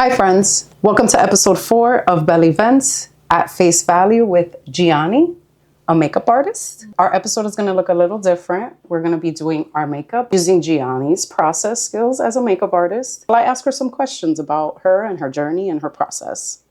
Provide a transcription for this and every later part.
Hi friends, welcome to episode 4 of Belly Vents at Face Value with Gianni, a makeup artist. Our episode is going to look a little different. We're going to be doing our makeup using Gianni's process skills as a makeup artist. I ask her some questions about her and her journey and her process.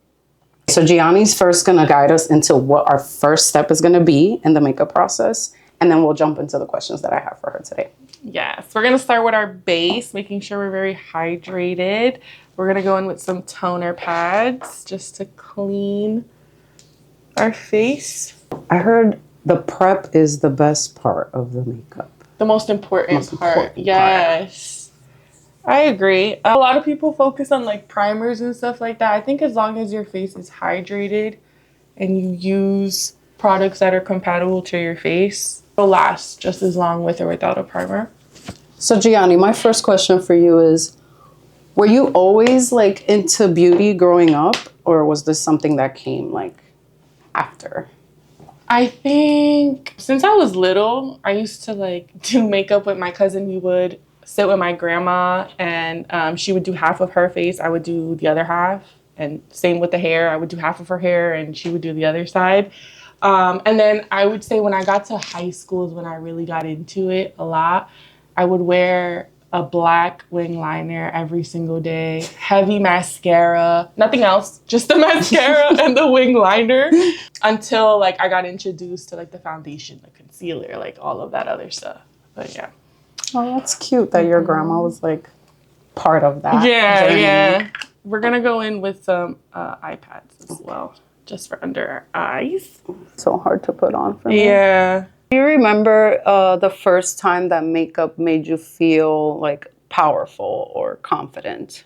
So Gianni's first going to guide us into what our first step is going to be in the makeup process, and then we'll jump into the questions that I have for her today. Yes, we're gonna start with our base, making sure we're very hydrated. We're gonna go in with some toner pads just to clean our face. I heard the prep is the best part of the makeup. The most important part. Yes. I agree. A lot of people focus on like primers and stuff like that. I think as long as your face is hydrated and you use products that are compatible to your face, it'll last just as long with or without a primer. So Gianni, my first question for you is, were you always like into beauty growing up, or was this something that came like after? I think since I was little, I used to like do makeup with my cousin. We would sit with my grandma and she would do half of her face. I would do the other half. And same with the hair. I would do half of her hair and she would do the other side. And then I would say when I got to high school is when I really got into it a lot. I would wear a black wing liner every single day, heavy mascara, nothing else, just the mascara and the wing liner until like I got introduced to like the foundation, the concealer, like all of that other stuff. But yeah. Oh, that's cute that your grandma was like part of that. Yeah, journey. yeah. We're gonna go in with some eye pads as well, just for under our eyes. So hard to put on for me. Yeah. Do you remember the first time that makeup made you feel like powerful or confident?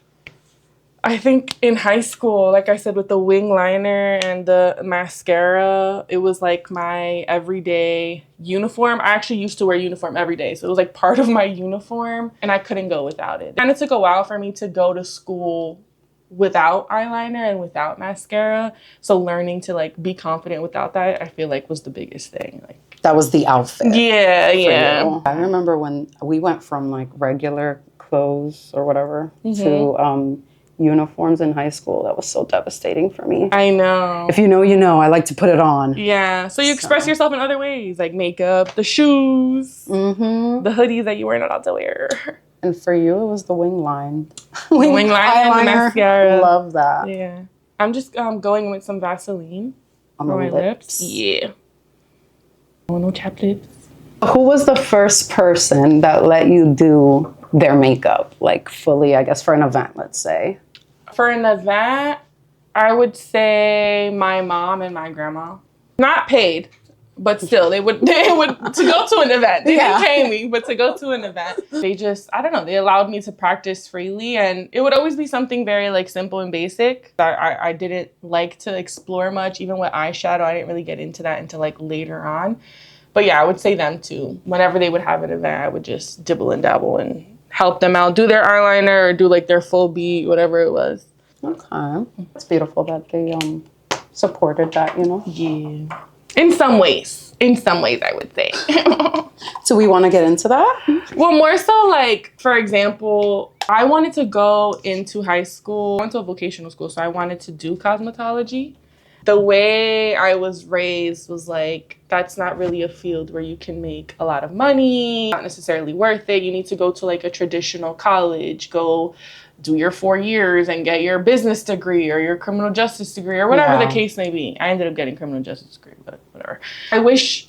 I think in high school, like I said, with the wing liner and the mascara, it was like my everyday uniform. I actually used to wear uniform every day. So it was like part of my uniform and I couldn't go without it. And it took a while for me to go to school without eyeliner and without mascara. So learning to like be confident without that, I feel like was the biggest thing. Like That was the outfit. Yeah, yeah. You. I remember when we went from like regular clothes or whatever to uniforms in high school. That was so devastating for me. I know. If you know, you know. I like to put it on. Yeah. So you express yourself in other ways, like makeup, the shoes, the hoodies that you weren't allowed to wear. And for you, it was the wing line. Wing line and the mascara. Love that. Yeah. I'm just going with some Vaseline On for the my lips. Yeah. Oh, no chapped lips. Who was the first person that let you do their makeup, like fully, I guess, for an event, let's say? For an event, I would say my mom and my grandma. Not paid, but still, they would to go to an event. They didn't pay me, but to go to an event. They just, I don't know, they allowed me to practice freely, and it would always be something very like simple and basic. I didn't like to explore much, even with eyeshadow. I didn't really get into that until like later on. But yeah, I would say them too. Whenever they would have an event, I would just dibble and dabble and help them out, do their eyeliner or do like their full beat, whatever it was. Okay. It's beautiful that they supported that, you know? Yeah. In some ways, I would say. So we want to get into that? Well, more so like, for example, I wanted to go into high school. I went to a vocational school, so I wanted to do cosmetology. The way I was raised was like, that's not really a field where you can make a lot of money, not necessarily worth it. You need to go to like a traditional college, go do your 4 years and get your business degree or your criminal justice degree or whatever the case may be. I ended up getting criminal justice degree, but whatever. I wish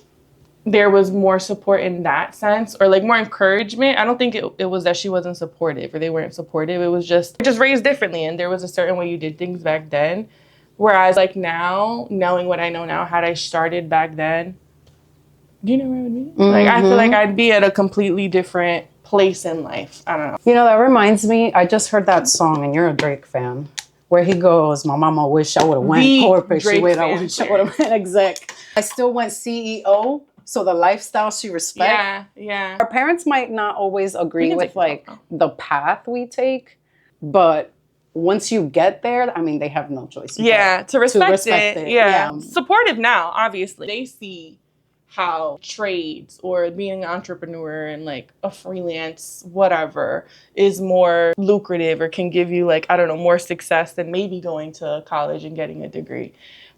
there was more support in that sense or like more encouragement. I don't think it was that she wasn't supportive or they weren't supportive. It was just raised differently and there was a certain way you did things back then. Whereas like now, knowing what I know now, had I started back then, do you know where I would be? Like I feel like I'd be at a completely different place in life. I don't know. You know, that reminds me, I just heard that song, and you're a Drake fan, where he goes, my mama wish I would have went corporate. She would have wish I would have went exec. I still went CEO, so the lifestyle she respects. Yeah, yeah. Our parents might not always agree with like the path we take, but once you get there, I mean, they have no choice. Yeah, to respect it. it. Yeah. Supportive now, obviously. They see how trades or being an entrepreneur and like a freelance whatever is more lucrative or can give you like, I don't know, more success than maybe going to college and getting a degree.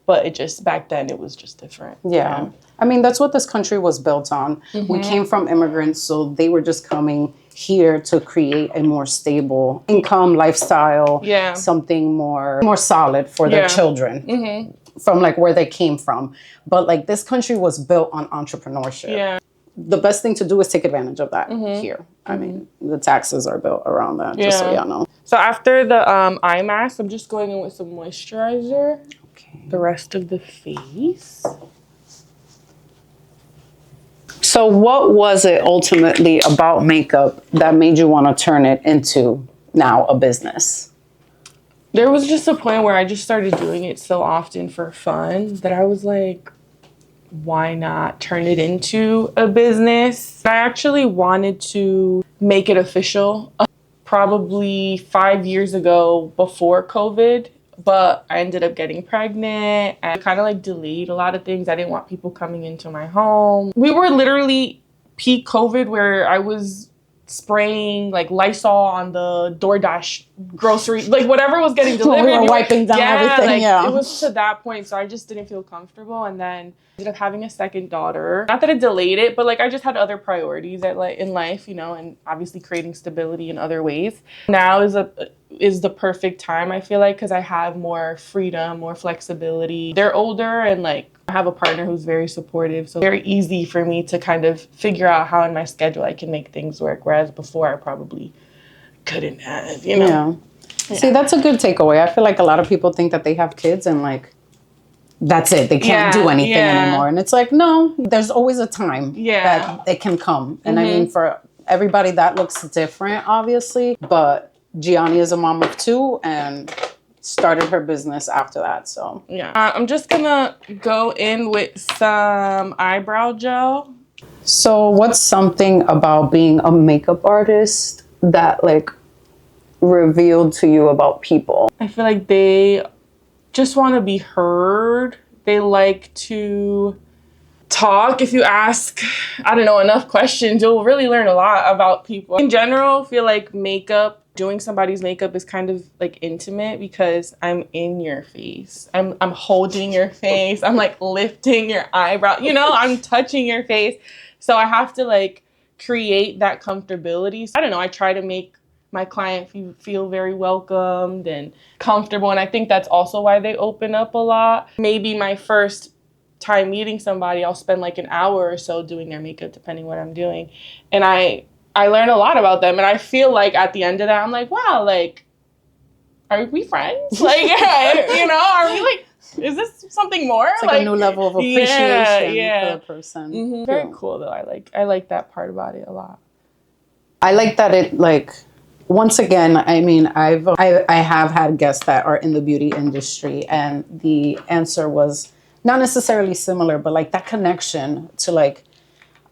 But it just, back then it was just different. Yeah. I mean, that's what this country was built on. We came from immigrants, so they were just coming here to create a more stable income, lifestyle, something more solid for their children from like where they came from. But like this country was built on entrepreneurship. Yeah. The best thing to do is take advantage of that here. I mean, the taxes are built around that, just so y'all know. So after the eye mask, I'm just going in with some moisturizer. Okay. The rest of the face. So what was it ultimately about makeup that made you want to turn it into now a business? There was just a point where I just started doing it so often for fun that I was like, why not turn it into a business? I actually wanted to make it official probably 5 years ago before COVID. But I ended up getting pregnant and kind of like delayed a lot of things. I didn't want people coming into my home. We were literally peak COVID where I was spraying like Lysol on the DoorDash grocery, like whatever was getting delivered. We were wiping down everything. It was to that point. So I just didn't feel comfortable. And then ended up having a second daughter. Not that it delayed it, but like I just had other priorities in life, you know, and obviously creating stability in other ways. Now is the perfect time, I feel like, because I have more freedom, more flexibility. They're older and like I have a partner who's very supportive. So very easy for me to kind of figure out how in my schedule I can make things work. Whereas before I probably couldn't have, you know. Yeah. See, that's a good takeaway. I feel like a lot of people think that they have kids and like, that's it. They can't do anything anymore. And it's like, no, there's always a time that it can come. And I mean, for everybody that looks different, obviously. But Gianni is a mom of 2 and started her business after that. So I'm just gonna go in with some eyebrow gel. So what's something about being a makeup artist that like revealed to you about people? I feel like they just want to be heard. They like to talk. If you ask, I don't know, enough questions, you'll really learn a lot about people. In general, I feel like doing somebody's makeup is kind of like intimate because I'm in your face. I'm holding your face. I'm like lifting your eyebrow. You know, I'm touching your face. So I have to like create that comfortability. I don't know. I try to make my client feel very welcomed and comfortable. And I think that's also why they open up a lot. Maybe my first time meeting somebody, I'll spend like an hour or so doing their makeup, depending what I'm doing. And I learn a lot about them. And I feel like at the end of that, I'm like, wow, like, are we friends? Like, you know, are we like, is this something more? It's like a new level of appreciation for the person. Very cool though. I like that part about it a lot. I like that it like, once again, I mean, I have had guests that are in the beauty industry and the answer was not necessarily similar, but like that connection to like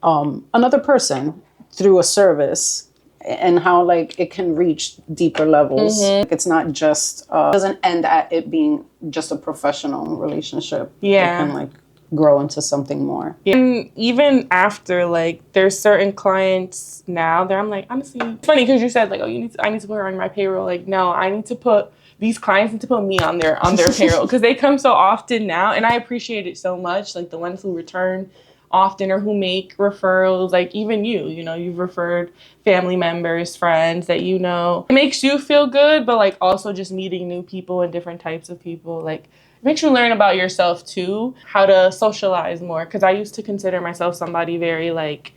another person through a service and how like it can reach deeper levels. Like, it's not just, doesn't end at it being just a professional relationship. Yeah. It can like grow into something more. Yeah. And even after, like, there's certain clients now that I'm like, honestly, it's funny because you said like, oh, I need to put her on my payroll. Like, no, these clients need to put me on their payroll because they come so often now, and I appreciate it so much. Like the ones who return often or who make referrals, like even you know, you've referred family members, friends that you know. It makes you feel good, but like also just meeting new people and different types of people, like it makes you learn about yourself too, how to socialize more. Because I used to consider myself somebody very like,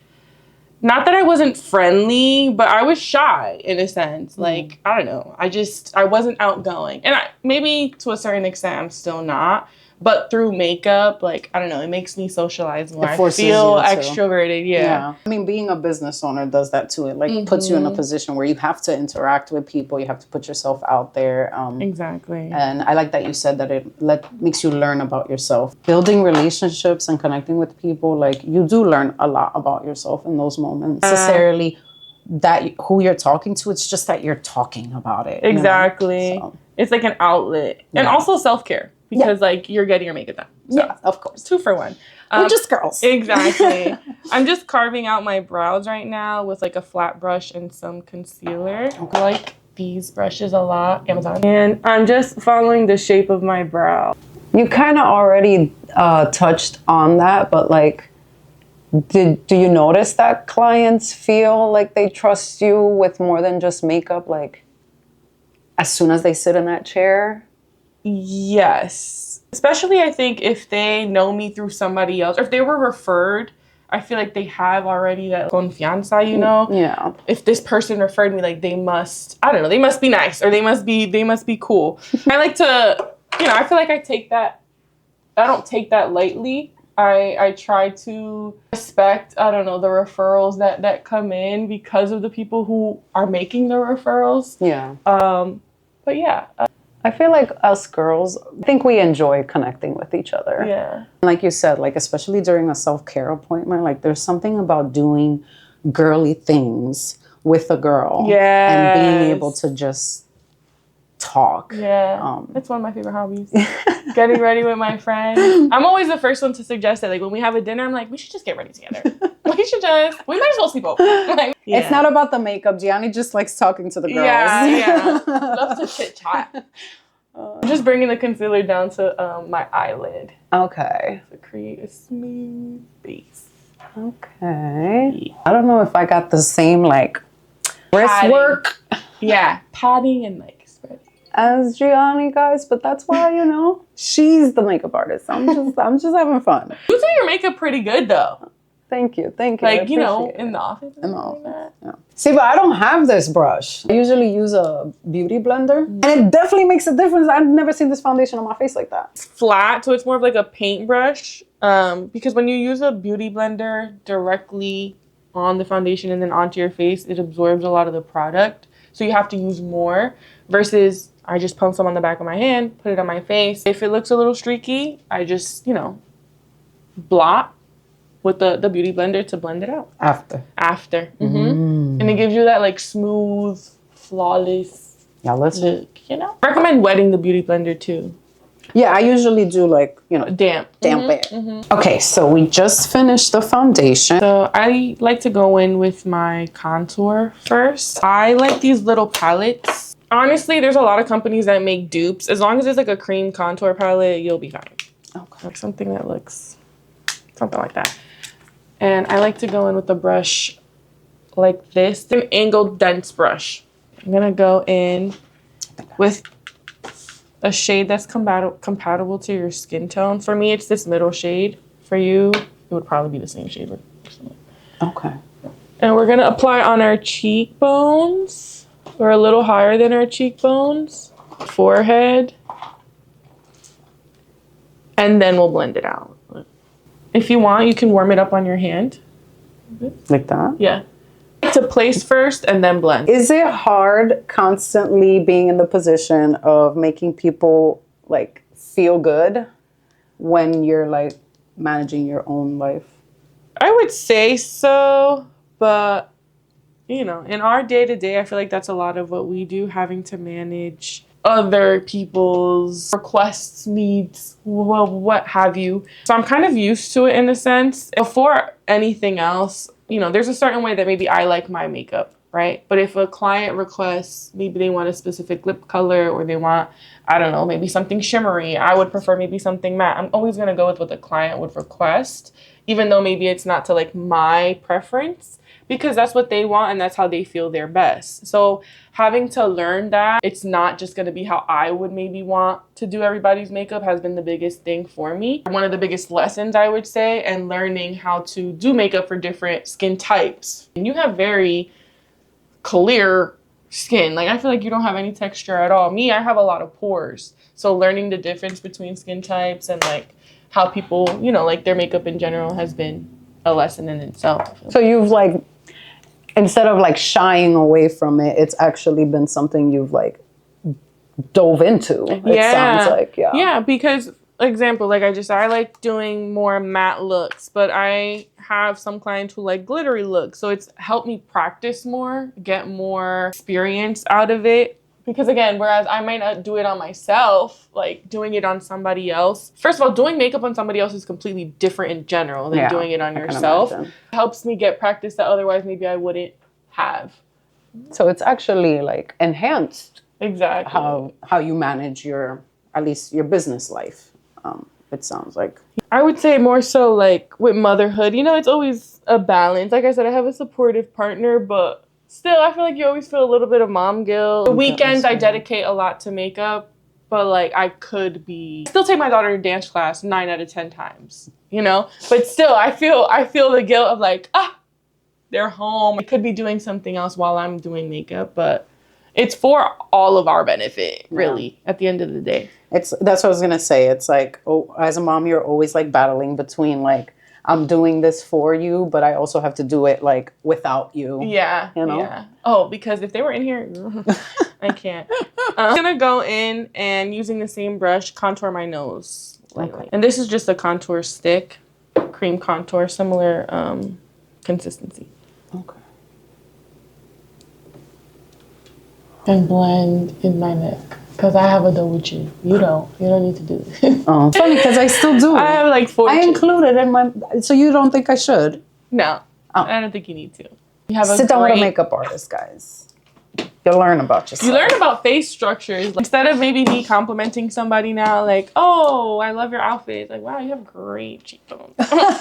not that I wasn't friendly, but I was shy in a sense. Like, I don't know. I wasn't outgoing. And maybe to a certain extent, I'm still not. But through makeup, like, I don't know, it makes me socialize more. I feel extroverted, yeah. I mean, being a business owner does that too. It like puts you in a position where you have to interact with people. You have to put yourself out there. Exactly. And I like that you said that it makes you learn about yourself. Building relationships and connecting with people, like you do learn a lot about yourself in those moments. Necessarily that who you're talking to, it's just that you're talking about it. Exactly. You know? So. It's like an outlet. And also self-care. because like you're getting your makeup done. So, yeah, of course. 2 for 1. We're just girls. Exactly. I'm just carving out my brows right now with like a flat brush and some concealer. I like these brushes a lot, Amazon. And I'm just following the shape of my brow. You kind of already touched on that, but like, do you notice that clients feel like they trust you with more than just makeup, like as soon as they sit in that chair? Yes. Especially I think if they know me through somebody else, or if they were referred, I feel like they have already that confianza, you know? Yeah. If this person referred me, like they must, I don't know, they must be nice or they must be cool. I like to, you know, I feel like I don't take that lightly. I try to respect, I don't know, the referrals that come in because of the people who are making the referrals. Yeah. But yeah. I feel like us girls, I think we enjoy connecting with each other. Yeah. Like you said, like especially during a self-care appointment, like there's something about doing girly things with a girl. Yes. And being able to just talk. Yeah. It's one of my favorite hobbies. Getting ready with my friend. I'm always the first one to suggest that. Like when we have a dinner, I'm like, we should just get ready together. We might as well sleep over. Like, yeah. It's not about the makeup. Gianni just likes talking to the girls. Yeah. Loves to chit chat. I'm just bringing the concealer down to my eyelid. Okay. To create a smooth base. Okay. Yeah. I don't know if I got the same like wrist work. Yeah. Padding and like spreading. As Gianni, guys, but that's why, you know, she's the makeup artist. I'm just having fun. You do your makeup pretty good though. Thank you. Like, you know, in the office. In the office. Yeah. See, but I don't have this brush. I usually use a beauty blender. And it definitely makes a difference. I've never seen this foundation on my face like that. It's flat, so it's more of like a paintbrush. Because when you use a beauty blender directly on the foundation and then onto your face, it absorbs a lot of the product. So you have to use more versus I just pump some on the back of my hand, put it on my face. If it looks a little streaky, I just, you know, blot with the beauty blender to blend it out. After. Mm-hmm. And it gives you that like smooth, flawless look, you know? I recommend wetting the beauty blender too. Yeah, I usually do like, you know, damp it. Mm-hmm. Okay, so we just finished the foundation. So I like to go in with my contour first. I like these little palettes. Honestly, there's a lot of companies that make dupes. As long as it's like a cream contour palette, you'll be fine. Okay. Like something that looks something like that. And I like to go in with a brush like this, an angled dense brush. I'm gonna go in with a shade that's compatible to your skin tone. For me, it's this middle shade. For you, it would probably be the same shade. Okay. And we're gonna apply on our cheekbones. We're a little higher than our cheekbones. Forehead. And then we'll blend it out. If you want, you can warm it up on your hand. Like that? Yeah. To place first and then blend. Is it hard constantly being in the position of making people like feel good when you're like managing your own life? I would say so, but you know, in our day-to-day, I feel like that's a lot of what we do, having to manage other people's requests, needs, what have you. So I'm kind of used to it in a sense. Before anything else, you know, there's a certain way that maybe I like my makeup, right? But if a client requests, maybe they want a specific lip color or they want, I don't know, maybe something shimmery, I would prefer maybe something matte. I'm always going to go with what the client would request, even though maybe it's not to like my preference, because that's what they want and that's how they feel they're best. So having to learn that it's not just going to be how I would maybe want to do everybody's makeup has been the biggest thing for me. One of the biggest lessons, I would say, and learning how to do makeup for different skin types. And you have very clear skin. Like I feel like you don't have any texture at all. Me, I have a lot of pores. So learning the difference between skin types and like how people, you know, like their makeup in general has been a lesson in itself. So you've like, instead of like shying away from it, it's actually been something you've like dove into. It sounds like, yeah. Yeah, because example, like I like doing more matte looks, but I have some clients who like glittery looks. So it's helped me practice more, get more experience out of it Because again, whereas I might not do it on myself, like doing it on somebody else. First of all, doing makeup on somebody else is completely different in general than doing it on yourself. It helps me get practice that otherwise maybe I wouldn't have. So it's actually like enhanced exactly how you manage at least your business life. It sounds like. I would say more so like with motherhood, you know, it's always a balance. Like I said, I have a supportive partner, but still, I feel like you always feel a little bit of mom guilt. The weekends, I dedicate a lot to makeup, but like I could still take my daughter to dance class 9 out of 10 times, you know? But still, I feel the guilt of like, they're home. I could be doing something else while I'm doing makeup, but it's for all of our benefit, really, at the end of the day. That's what I was going to say. It's like, as a mom, you're always like battling between like, I'm doing this for you, but I also have to do it like without you. Yeah. You know? Yeah. Oh, because if they were in here, I can't. I'm going to go in and using the same brush, contour my nose lightly. Okay. And this is just a contour stick, cream contour, similar consistency. Okay. And blend in my neck. Because I have a double chin. You don't need to do this. Oh, it's funny because I still do. I have like 4 I included in my. So you don't think I should? No, I don't think you need to. You have Sit down with a makeup artist, guys. You'll learn about yourself. You learn about face structures. Like, instead of maybe me complimenting somebody now, like, oh, I love your outfit. Like, wow, you have great cheekbones.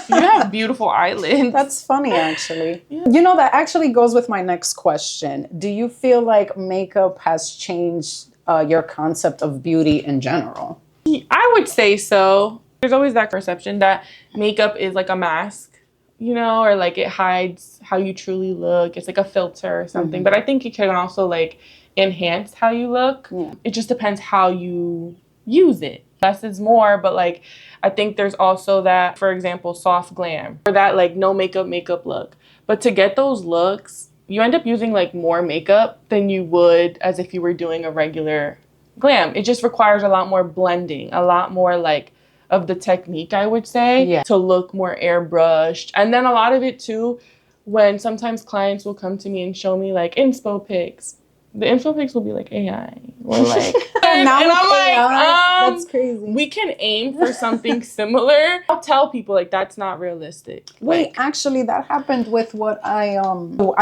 You have beautiful eyelids. That's funny, actually. Yeah. You know, that actually goes with my next question. Do you feel like makeup has changed your concept of beauty in general? I would say so. There's always that perception that makeup is like a mask, you know, or like it hides how you truly look. It's like a filter or something. But I think it can also like enhance how you look. Yeah. It just depends how you use it. Less is more, but like I think there's also that, for example, soft glam or that like no makeup look. But to get those looks, you end up using like more makeup than you would as if you were doing a regular glam. It just requires a lot more blending, a lot more like of the technique, I would say, to look more airbrushed. And then a lot of it too, when sometimes clients will come to me and show me like inspo pics, the inspo pics will be like AI or like, and I'm like, that's crazy. We can aim for something similar. I'll tell people like that's not realistic. Wait, like, actually, that happened with what I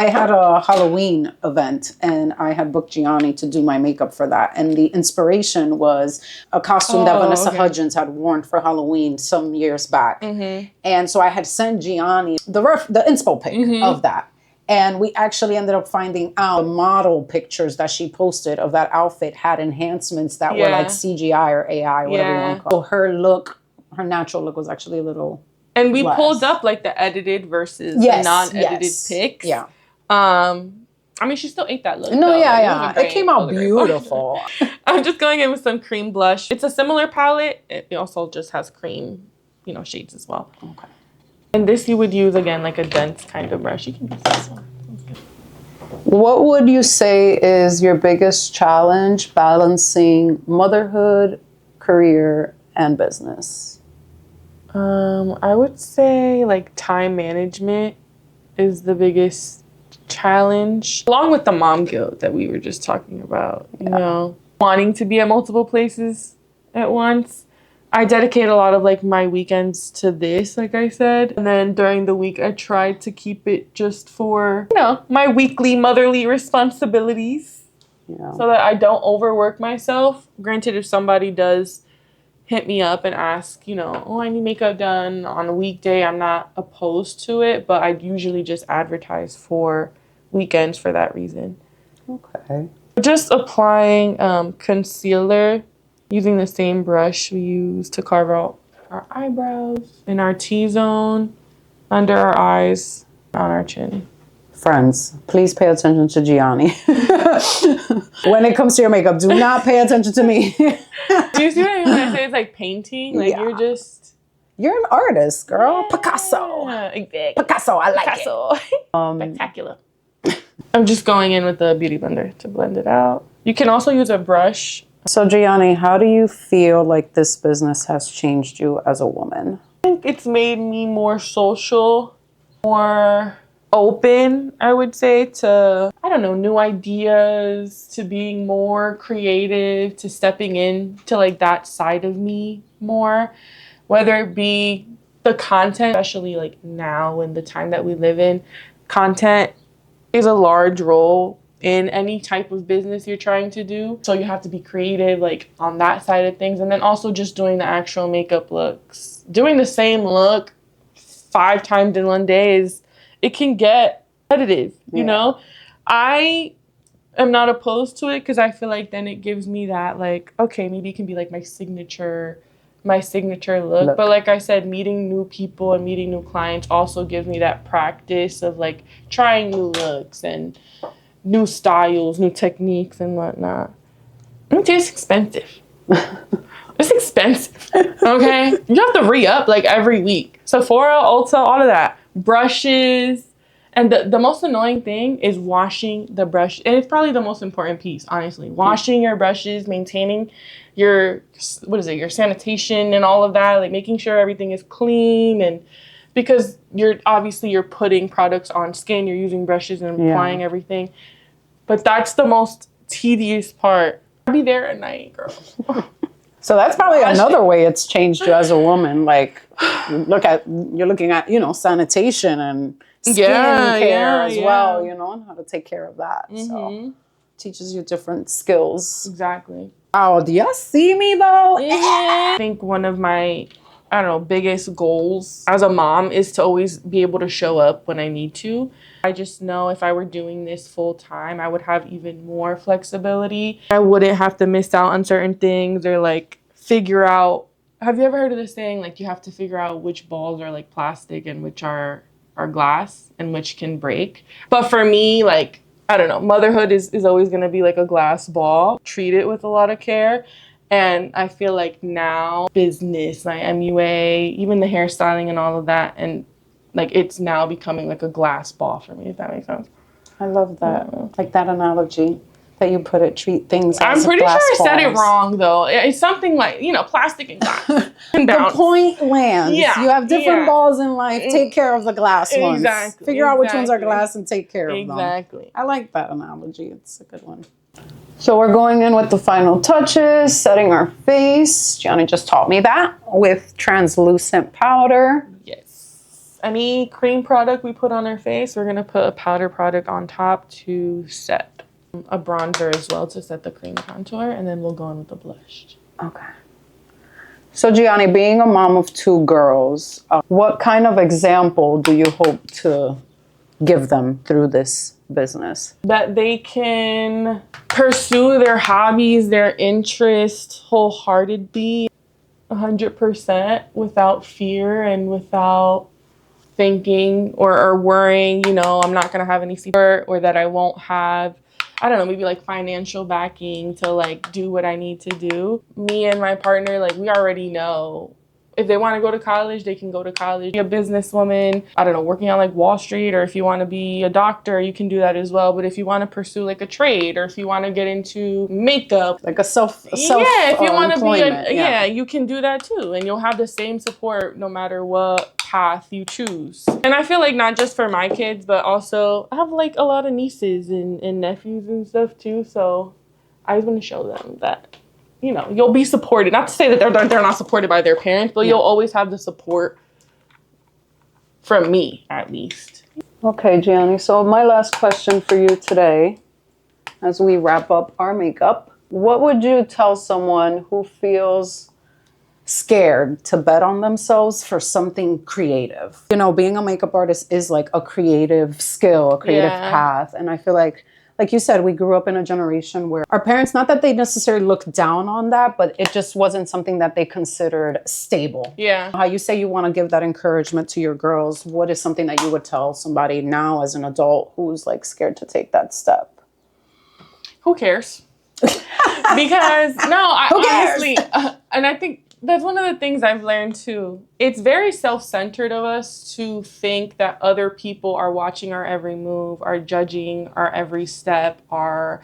had a Halloween event and I had booked Gianni to do my makeup for that, and the inspiration was a costume that Vanessa Hudgens had worn for Halloween some years back, and so I had sent Gianni the inspo pic of that. And we actually ended up finding out the model pictures that she posted of that outfit had enhancements that were like CGI or AI, whatever you want to call it. So her natural look was actually a little And we pulled up like the edited versus the non-edited pics. Yeah. I mean, she still ate that look. No, though. yeah. It came out beautiful. I'm just going in with some cream blush. It's a similar palette. It also just has cream, shades as well. Okay. And this you would use, again, like a dense kind of brush. You can use this one. What would you say is your biggest challenge balancing motherhood, career, and business? I would say like time management is the biggest challenge, along with the mom guilt that we were just talking about, you know, wanting to be at multiple places at once. I dedicate a lot of like my weekends to this, like I said. And then during the week, I try to keep it just for, my weekly motherly responsibilities so that I don't overwork myself. Granted, if somebody does hit me up and ask, I need makeup done on a weekday, I'm not opposed to it, but I usually just advertise for weekends for that reason. Okay. Just applying concealer, using the same brush we use to carve out our eyebrows in our T-zone, under our eyes, on our chin. Friends, please pay attention to Gianni. When it comes to your makeup, do not pay attention to me. Do you see what I mean when I say it's like painting? Like You're an artist, girl. Yeah. Picasso. Exactly. Picasso, I like it. Spectacular. I'm just going in with the beauty blender to blend it out. You can also use a brush. So Gianni, how do you feel like this business has changed you as a woman? I think it's made me more social, more open, I would say, to, I don't know, new ideas, to being more creative, to stepping into like that side of me more, whether it be the content, especially like now in the time that we live in, content is a large role in any type of business you're trying to do. So you have to be creative like on that side of things. And then also just doing the actual makeup looks. Doing the same look 5 times in one day it can get repetitive, you know? I am not opposed to it because I feel like then it gives me that like, okay, maybe it can be like my signature look. But like I said, meeting new people and meeting new clients also gives me that practice of like trying new looks and new styles, new techniques and whatnot. It's expensive. It's expensive, okay? You have to re-up like every week. Sephora, Ulta, all of that. Brushes. And the most annoying thing is washing the brush. And it's probably the most important piece, honestly. Washing your brushes, maintaining your, your sanitation and all of that. Like making sure everything is clean. And because you're putting products on skin, you're using brushes and applying everything. But that's the most tedious part. I'll be there at night, girl. So that's probably another way it's changed you as a woman. Like, you're looking at, sanitation and skincare as well, and how to take care of that. So teaches you different skills. Exactly. Oh, do y'all see me though? I think one of my, biggest goals as a mom is to always be able to show up when I need to. I just know if I were doing this full time, I would have even more flexibility. I wouldn't have to miss out on certain things or like figure out. Have you ever heard of this saying? Like you have to figure out which balls are like plastic and which are glass and which can break. But for me, like, I don't know, motherhood is always going to be like a glass ball. Treat it with a lot of care. And I feel like now business, my MUA, even the hairstyling and all of that, and like it's now becoming like a glass ball for me, if that makes sense. I love that. Like that analogy that you put it, treat things as I'm pretty glass sure I said it balls. wrong though. It's something like, plastic and glass. The point lands. Yeah, You have different balls in life. Take care of the glass ones. Exactly. Figure out which ones are glass and take care of them. Exactly. I like that analogy. It's a good one. So we're going in with the final touches, setting our face. Gianni just taught me that with translucent powder. Yes. Any cream product we put on our face, we're going to put a powder product on top to set. A bronzer as well to set the cream contour, and then we'll go in with the blush. Okay. So Gianni, being a mom of 2 girls, what kind of example do you hope to give them through this business? That they can pursue their hobbies, their interests wholeheartedly, 100% without fear and without thinking or worrying, I'm not going to have any support or that I won't have, I don't know, maybe like financial backing to like do what I need to do. Me and my partner, like we already know if they want to go to college, they can go to college. Be a businesswoman, I don't know, working on like Wall Street, or if you want to be a doctor, you can do that as well. But if you want to pursue like a trade, or if you want to get into makeup, like a self if you want to be you can do that too, and you'll have the same support no matter what path you choose. And I feel like not just for my kids, but also I have like a lot of nieces and nephews and stuff too. So I just want to show them that you'll be supported. Not to say that they're not supported by their parents, but you'll always have the support from me, at least. Okay, Gianni. So my last question for you today, as we wrap up our makeup, what would you tell someone who feels scared to bet on themselves for something creative? Being a makeup artist is like a creative skill, a creative path. And I feel like you said, we grew up in a generation where our parents, not that they necessarily looked down on that, but it just wasn't something that they considered stable. Yeah. How you say you want to give that encouragement to your girls, what is something that you would tell somebody now as an adult who's like scared to take that step? Who cares? Because honestly, and I think that's one of the things I've learned too. It's very self-centered of us to think that other people are watching our every move, are judging our every step, are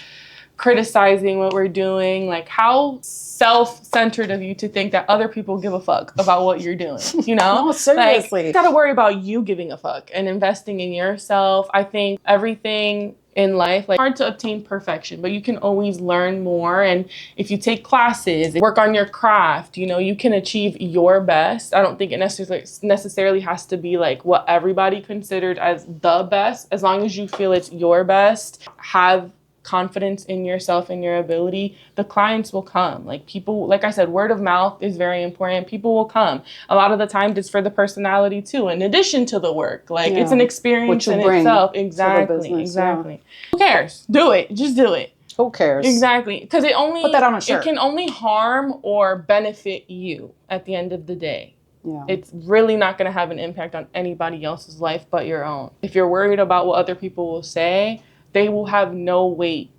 criticizing what we're doing. Like, how self-centered of you to think that other people give a fuck about what you're doing, you know? No, seriously. Like, you gotta worry about you giving a fuck and investing in yourself. I think everything in life, like, hard to obtain perfection, but you can always learn more. And if you take classes, work on your craft, you know, you can achieve your best. I don't think it necessarily has to be like what everybody considered as the best. As long as you feel it's your best, have confidence in yourself and your ability, the clients will come. Like, people, like I said, word of mouth is very important. People will come. A lot of the time it's for the personality too, in addition to the work. Like, it's an experience in itself. Exactly. Exactly. Yeah. Who cares? Do it. Just do it. Who cares? Exactly. Because it only, put that on a shirt. It can only harm or benefit you at the end of the day. Yeah. It's really not going to have an impact on anybody else's life but your own. If you're worried about what other people will say, they will have no weight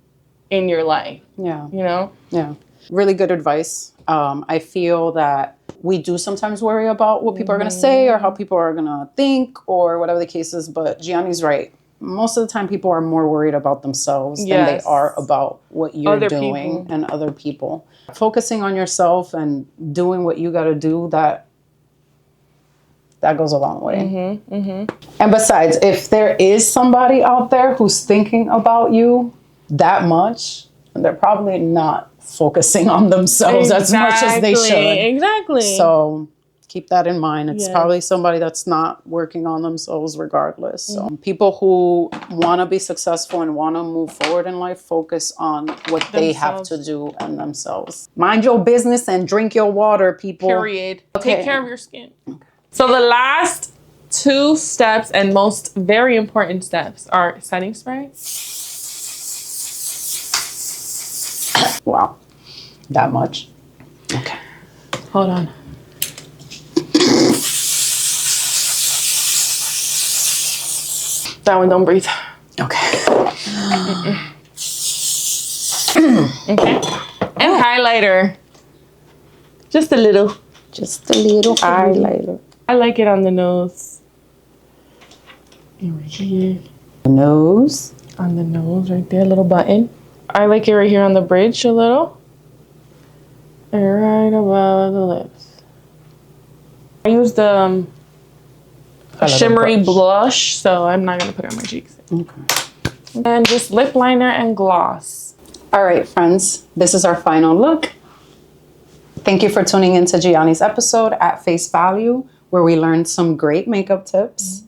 in your life. Yeah. You know? Yeah. Really good advice. I feel that we do sometimes worry about what people are going to say or how people are going to think or whatever the case is. But Gianni's right. Most of the time, people are more worried about themselves than they are about what you're doing and other people. Focusing on yourself and doing what you got to do, that goes a long way. And besides, if there is somebody out there who's thinking about you that much, they're probably not focusing on themselves as much as they should. Exactly. So keep that in mind. It's probably somebody that's not working on themselves regardless. So people who want to be successful and want to move forward in life, focus on what they have to do and themselves. Mind your business and drink your water, people. Period. Okay. Take care of your skin. Okay. So the last 2 steps and most very important steps are setting spray. Wow. That much? Okay. Hold on. That one, don't breathe. Okay. Okay. And highlighter. Just a little. Just a little highlighter. I like it on the nose. And right here. The nose. On the nose, right there, little button. I like it right here on the bridge a little. And right above the lips. I used the shimmery blush, so I'm not going to put it on my cheeks. Okay. And just lip liner and gloss. All right, friends. This is our final look. Thank you for tuning into Gianni's episode at Face Value, where we learned some great makeup tips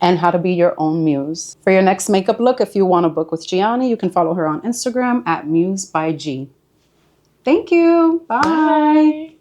and how to be your own muse. For your next makeup look, if you want to book with Gianni, you can follow her on Instagram at MuseByG. Thank you. Bye.